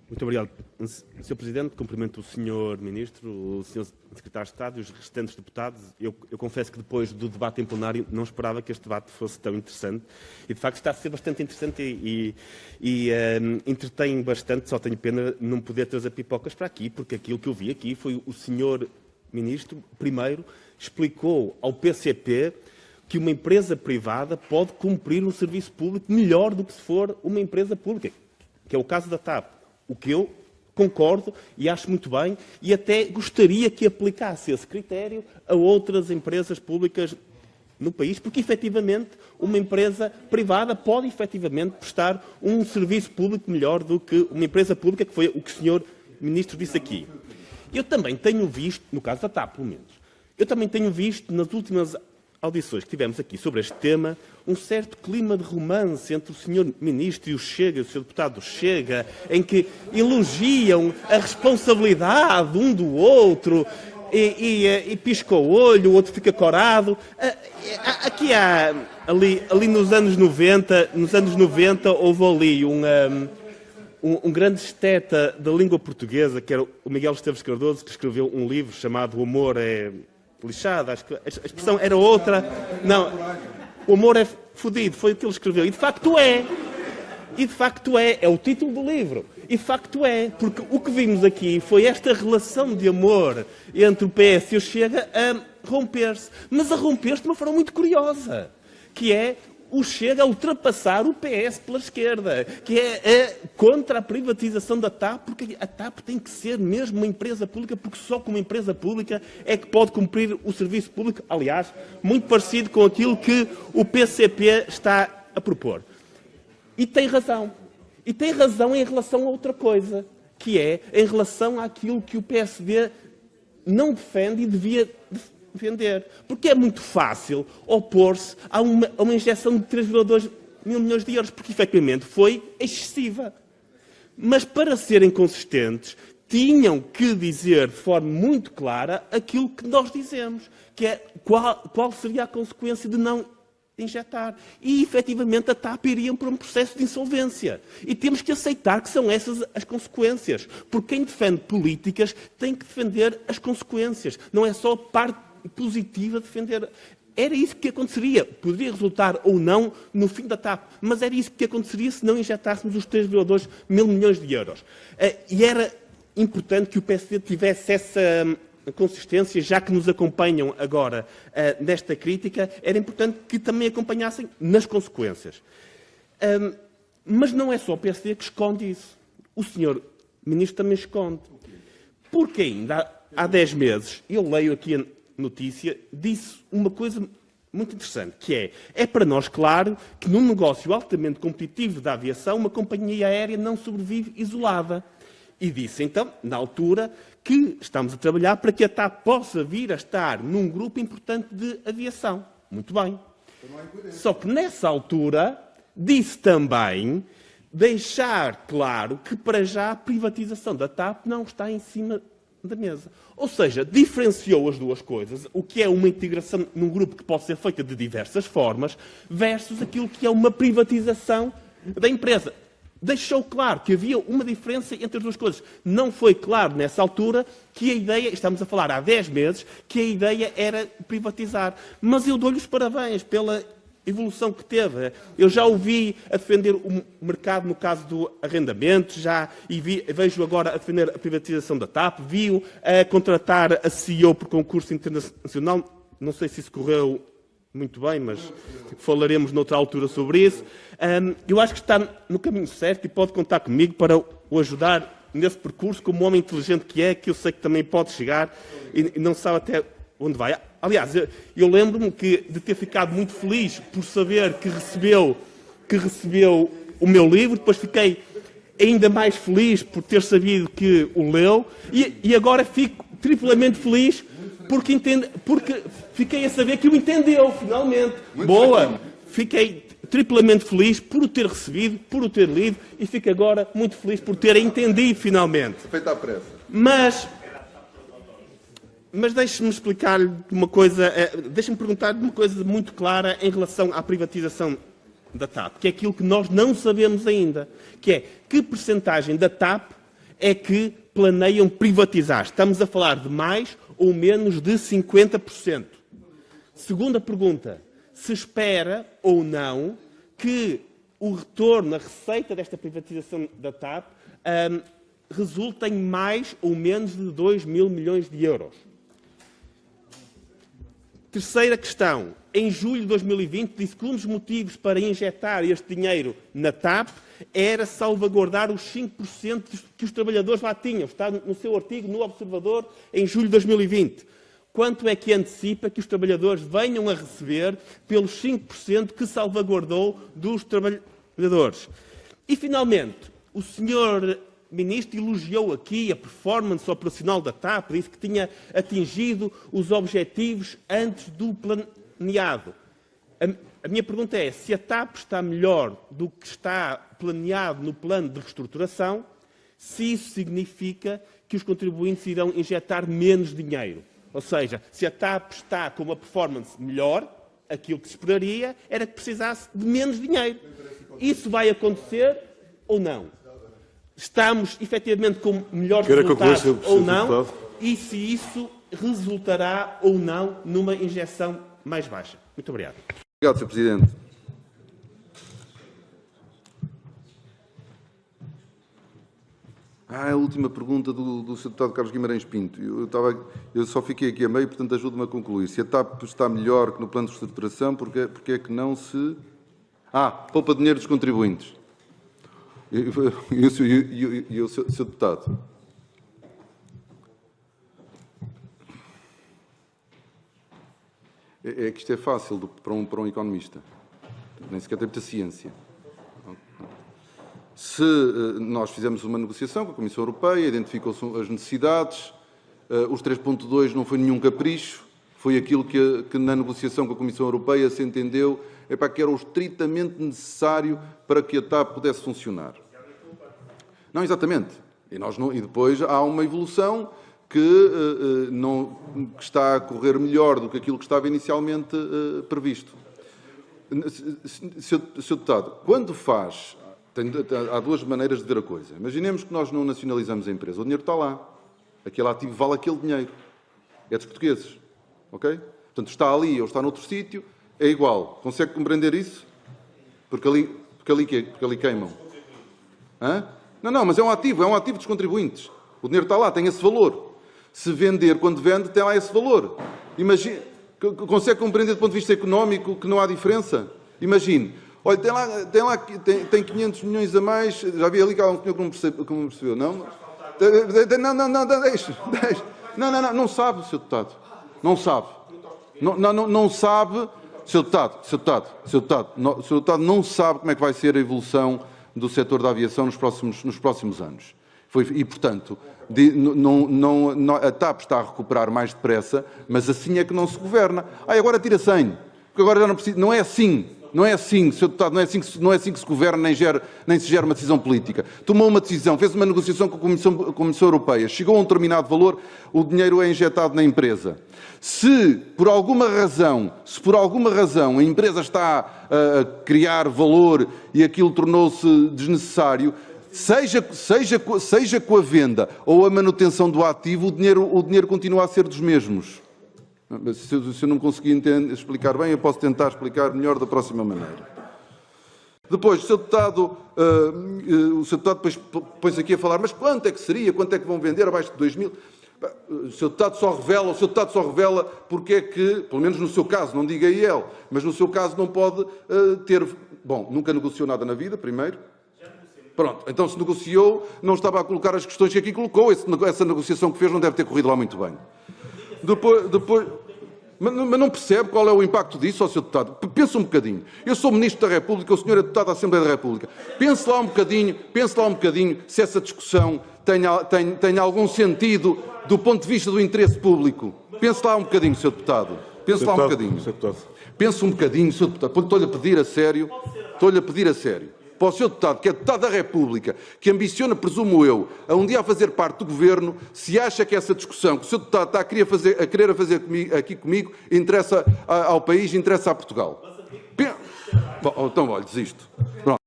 Muito obrigado, Sr. Presidente. Cumprimento o Sr. Ministro, o Sr. Secretário de Estado e os restantes deputados. Eu confesso que depois do debate em plenário não esperava que este debate fosse tão interessante. E, de facto, está a ser bastante interessante e entretém bastante. Só tenho pena não poder trazer pipocas para aqui, porque aquilo que eu vi aqui foi o Sr. Ministro, primeiro, explicou ao PCP que uma empresa privada pode cumprir um serviço público melhor do que se for uma empresa pública, que é o caso da TAP. O que eu concordo e acho muito bem e até gostaria que aplicasse esse critério a outras empresas públicas no país, porque, efetivamente, uma empresa privada pode, efetivamente, prestar um serviço público melhor do que uma empresa pública, que foi o que o Sr. Ministro disse aqui. Eu também tenho visto, no caso da TAP, pelo menos, eu também tenho visto nas últimas audições que tivemos aqui sobre este tema, um certo clima de romance entre o Sr. Ministro e o Chega, o Sr. Deputado Chega, em que elogiam a responsabilidade um do outro e pisca o olho, o outro fica corado. Aqui ali nos anos 90 houve ali um grande esteta da língua portuguesa, que era o Miguel Esteves Cardoso, que escreveu um livro chamado O Amor é Lixado, acho que a expressão era outra. Não, o amor é fodido, foi o que ele escreveu. E de facto é. É o título do livro. E de facto é, porque o que vimos aqui foi esta relação de amor entre o PS e o Chega a romper-se. Mas a romper-se de uma forma muito curiosa, que é o Chega a ultrapassar o PS pela esquerda, que é contra a privatização da TAP, porque a TAP tem que ser mesmo uma empresa pública, porque só com uma empresa pública é que pode cumprir o serviço público, aliás, muito parecido com aquilo que o PCP está a propor. E tem razão. E tem razão em relação a outra coisa, que é em relação àquilo que o PSD não defende e devia defender. Porque é muito fácil opor-se a uma injeção de 3,2 mil milhões de euros, porque efetivamente foi excessiva. Mas para serem consistentes, tinham que dizer de forma muito clara aquilo que nós dizemos, que é qual seria a consequência de não injetar. E, efetivamente, a TAP iria para um processo de insolvência. E temos que aceitar que são essas as consequências. Porque quem defende políticas tem que defender as consequências. Não é só a parte positiva de defender. Era isso que aconteceria. Poderia resultar ou não no fim da TAP. Mas era isso que aconteceria se não injetássemos os 3,2 mil milhões de euros. E era importante que o PSD tivesse essa consistência, já que nos acompanham agora nesta crítica, era importante que também acompanhassem nas consequências. Mas não é só o PSD que esconde isso. O Sr. Ministro também esconde. Porque ainda há 10 meses, eu leio aqui a notícia, disse uma coisa muito interessante, que é para nós claro que num negócio altamente competitivo da aviação, uma companhia aérea não sobrevive isolada. E disse, então, na altura, que estamos a trabalhar para que a TAP possa vir a estar num grupo importante de aviação. Muito bem. Só que nessa altura disse também deixar claro que para já a privatização da TAP não está em cima da mesa. Ou seja, diferenciou as duas coisas, o que é uma integração num grupo que pode ser feita de diversas formas, versus aquilo que é uma privatização da empresa. Deixou claro que havia uma diferença entre as duas coisas. Não foi claro nessa altura que a ideia, estamos a falar há 10 meses, que a ideia era privatizar. Mas eu dou-lhe os parabéns pela evolução que teve. Eu já o vi a defender o mercado no caso do arrendamento, vejo agora a defender a privatização da TAP, vi-o a contratar a CEO por concurso internacional. Não sei se isso correu muito bem, mas falaremos noutra altura sobre isso. Eu acho que está no caminho certo e pode contar comigo para o ajudar nesse percurso, como homem inteligente que eu sei que também pode chegar e não sabe até onde vai. Aliás, eu lembro-me de ter ficado muito feliz por saber que recebeu o meu livro, depois fiquei ainda mais feliz por ter sabido que o leu e agora fico triplamente feliz porque fiquei a saber que o entendeu, finalmente. Muito boa! Bem. Fiquei triplamente feliz por o ter recebido, por o ter lido e fico agora muito feliz por ter entendido, finalmente. Feita à pressa. Mas deixe-me explicar-lhe uma coisa, deixe-me perguntar-lhe uma coisa muito clara em relação à privatização da TAP, que é aquilo que nós não sabemos ainda, que é que percentagem da TAP é que planeiam privatizar? Estamos a falar de mais ou menos de 50%. Segunda pergunta, se espera ou não que o retorno, a receita desta privatização da TAP resulta em mais ou menos de 2 mil milhões de euros. Terceira questão. Em julho de 2020, disse que um dos motivos para injetar este dinheiro na TAP era salvaguardar os 5% que os trabalhadores lá tinham. Está no seu artigo no Observador, em julho de 2020. Quanto é que antecipa que os trabalhadores venham a receber pelos 5% que salvaguardou dos trabalhadores? E, finalmente, o senhor Ministro elogiou aqui a performance operacional da TAP, disse que tinha atingido os objetivos antes do planeado. A minha pergunta é, se a TAP está melhor do que está planeado no plano de reestruturação, se isso significa que os contribuintes irão injetar menos dinheiro. Ou seja, se a TAP está com uma performance melhor, aquilo que se esperaria era que precisasse de menos dinheiro. Isso vai acontecer ou não? Estamos, efetivamente, com melhores resultados ou não? E se isso resultará ou não numa injeção mais baixa? Muito obrigado. Obrigado, Sr. Presidente. A última pergunta do Sr. Deputado Carlos Guimarães Pinto. Eu só fiquei aqui a meio, portanto ajude-me a concluir. Se a TAP está melhor que no plano de reestruturação, porque é que não se... poupa dinheiro dos contribuintes. E o Sr. Deputado? É que isto é fácil para um economista. Nem sequer tem muita ciência. Se nós fizemos uma negociação com a Comissão Europeia, identificou-se as necessidades, os 3.2 não foi nenhum capricho, foi aquilo que na negociação com a Comissão Europeia se entendeu que era o estritamente necessário para que a TAP pudesse funcionar. Não, exatamente. E depois há uma evolução que está a correr melhor do que aquilo que estava inicialmente previsto. Sr. Deputado, quando faz... Há duas maneiras de ver a coisa. Imaginemos que nós não nacionalizamos a empresa. O dinheiro está lá. Aquele ativo vale aquele dinheiro. É dos portugueses. Ok? Portanto, está ali ou está noutro sítio, é igual. Consegue compreender isso? Porque ali queimam. Hã? Não, mas é um ativo dos contribuintes. O dinheiro está lá, tem esse valor. Se vender, quando vende, tem lá esse valor. Imagine, consegue compreender do ponto de vista económico que não há diferença? Imagine, olha, tem 500 milhões a mais, já vi ali que há um senhor que não percebeu, não? Não, deixe. Não sabe, Sr. Deputado. Não sabe. Não sabe, Sr. Deputado, o Sr. Deputado não sabe como é que vai ser a evolução do setor da aviação nos próximos anos. E, portanto, a TAP está a recuperar mais depressa, mas assim é que não se governa. Agora tira 100, porque agora já não precisa. Não é assim, Sr. Deputado, não é assim que se governa, nem se gera uma decisão política. Tomou uma decisão, fez uma negociação com a Comissão Europeia, chegou a um determinado valor, o dinheiro é injetado na empresa. Se por alguma razão a empresa está a criar valor e aquilo tornou-se desnecessário, seja com a venda ou a manutenção do ativo, o dinheiro continua a ser dos mesmos. Se eu não conseguir explicar bem, eu posso tentar explicar melhor da próxima maneira. Depois, o Sr. Deputado depois põe-se aqui a falar, mas quanto é que seria? Quanto é que vão vender abaixo de 2 mil? O Sr. Deputado só revela porque é que, pelo menos no seu caso, não diga ele, mas no seu caso não pode ter... Bom, nunca negociou nada na vida, primeiro. Pronto, então se negociou, não estava a colocar as questões que aqui colocou. Essa negociação que fez não deve ter corrido lá muito bem. Mas não percebe qual é o impacto disso, ó Sr. Deputado? Pensa um bocadinho. Eu sou Ministro da República, o senhor é Deputado da Assembleia da República. Pense lá um bocadinho se essa discussão tem algum sentido do ponto de vista do interesse público. Pense lá um bocadinho, Sr. Deputado. Pense lá um bocadinho. Pense um bocadinho, Sr. Deputado. Estou-lhe a pedir a sério. Para o Sr. Deputado, que é Deputado da República, que ambiciona, presumo eu, a um dia a fazer parte do Governo, se acha que essa discussão que o Sr. Deputado está a querer fazer aqui comigo interessa ao país, interessa a Portugal. Então, olha, desisto. Pronto.